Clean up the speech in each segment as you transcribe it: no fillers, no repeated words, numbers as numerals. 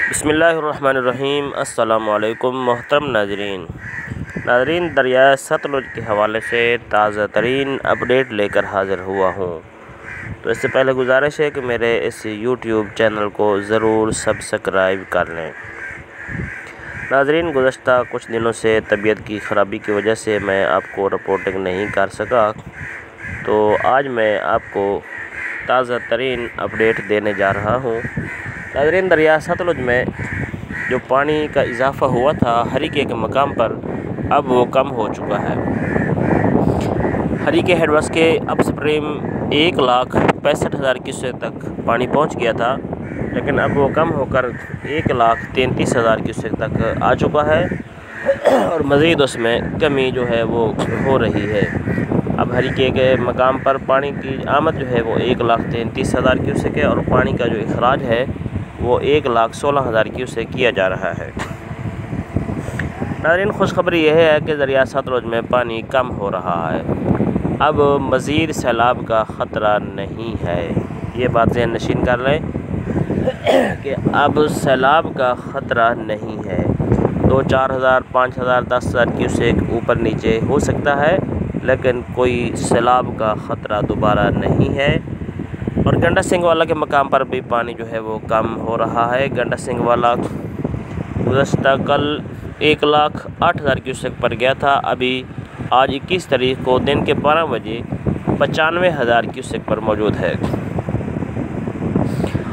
बिस्मिल्लाहिर्रहमानिर्रहीम। अस्सलामुअलैकुम मोहतरम नाजरीन, दरिया सतलुज के हवाले से ताज़ा तरीन अपडेट लेकर हाज़िर हुआ हूँ। तो इससे पहले गुजारिश है कि मेरे इस यूट्यूब चैनल को ज़रूर सब्सक्राइब कर लें। नाजरीन, गुज़श्ता कुछ दिनों से तबीयत की ख़राबी की वजह से मैं आपको रिपोर्टिंग नहीं कर सका, तो आज मैं आपको ताज़ा तरीन अपडेट देने जा रहा हूँ। नाज़रीन, दरिया सतलुज में जो पानी का इजाफ़ा हुआ था हरीके के मकाम पर, अब वो कम हो चुका है। हरीके हेडवर्स के अप स्ट्रीम 1,65,000 क्यूसेक तक पानी पहुंच गया था, लेकिन अब वो कम होकर 1,33,000 क्यूसेक तक आ चुका है और मज़ीद उसमें कमी जो है वो हो रही है। अब हरीके के मकाम पर पानी की आमद जो है वो 1,33,000 क्यूसेक है और पानी का जो इखराज है वो 1,16,000 क्यूसेक किया जा रहा है। नाज़रीन, खुशखबरी यह है कि दरिया सतलुज में पानी कम हो रहा है। अब मज़ीद सैलाब का ख़तरा नहीं है। ये बात ज़हन नशीन कर लें कि अब सैलाब का ख़तरा नहीं है। 2-4,000, 5,000, 10,000 क्यूसेक ऊपर नीचे हो सकता है, लेकिन कोई सैलाब का ख़तरा दोबारा नहीं है। और गंडा सिंह वाला के मकाम पर भी पानी जो है वो कम हो रहा है। गंडा सिंह वाला गुज़श्ता कल 1,08,000 क्यूसेक पर गया था। अभी आज 21 तारीख को दिन के 12 बजे 95,000 क्यूसेक पर मौजूद है।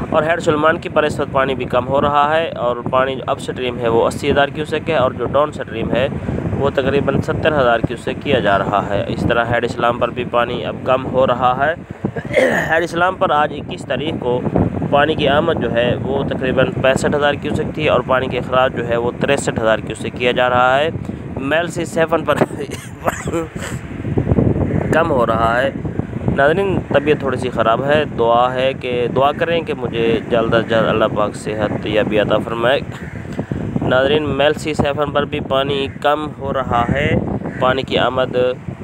और हेड सुलेमान की पर इस वक्त पानी भी कम हो रहा है और पानी जो अप स्ट्रीम है वो 80,000 क्यूसेक है और जो डाउन स्ट्रीम है वो तकरीबन 70,000 क्यूसेक किया जा रहा है। इस तरह हेड इस्लाम पर भी पानी अब कम हो रहा है। हेड इस्लाम पर आज 21 तारीख को पानी की आमद जो है वो तकरीबन 65,000 क्यूसेक थी और पानी के अखराज जो है वो 63,000 क्यूसेक किया जा रहा है। मेलसी 7 पर कम हो रहा है। नाज़रीन, तबीयत थोड़ी सी ख़राब है। दुआ करें कि मुझे जल्द अज जल्द अल्लाह पाक सेहत याबी अता फरमाए। नाज़रीन, मेलसी 7 पर भी पानी कम हो रहा है। पानी की आमद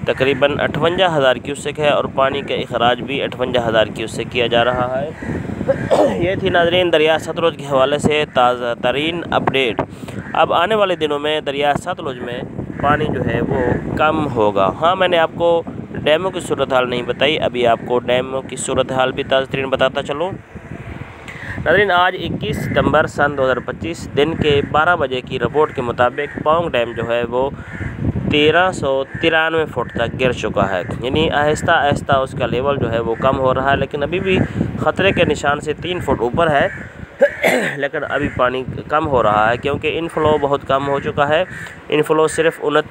तकरीबन 58,000 क्यूसेक है और पानी का इखराज भी 58,000 क्यूसेक किया जा रहा है। ये थी नाज़रीन दरिया सतलुज के हवाले से ताज़ा तरीन अपडेट। अब आने वाले दिनों में दरिया सतलुज में पानी जो है वो कम होगा। हाँ, मैंने आपको डैमों की सूरत हाल नहीं बताई, अभी आपको डैमों की सूरत हाल भी ताज़ा तरीन बताता चलूँ। नाज़रीन, आज 21 सितंबर सन 2025 दिन के 12 बजे की रिपोर्ट के मुताबिक पौंग डैम जो है वो 1393 फुट तक गिर चुका है। यानी आहिस्ता आहिस्ता उसका लेवल जो है वो कम हो रहा है, लेकिन अभी भी ख़तरे के निशान से 3 फुट ऊपर है। लेकिन अभी पानी कम हो रहा है क्योंकि इनफ्लो बहुत कम हो चुका है। इनफ्लो सिर्फ 29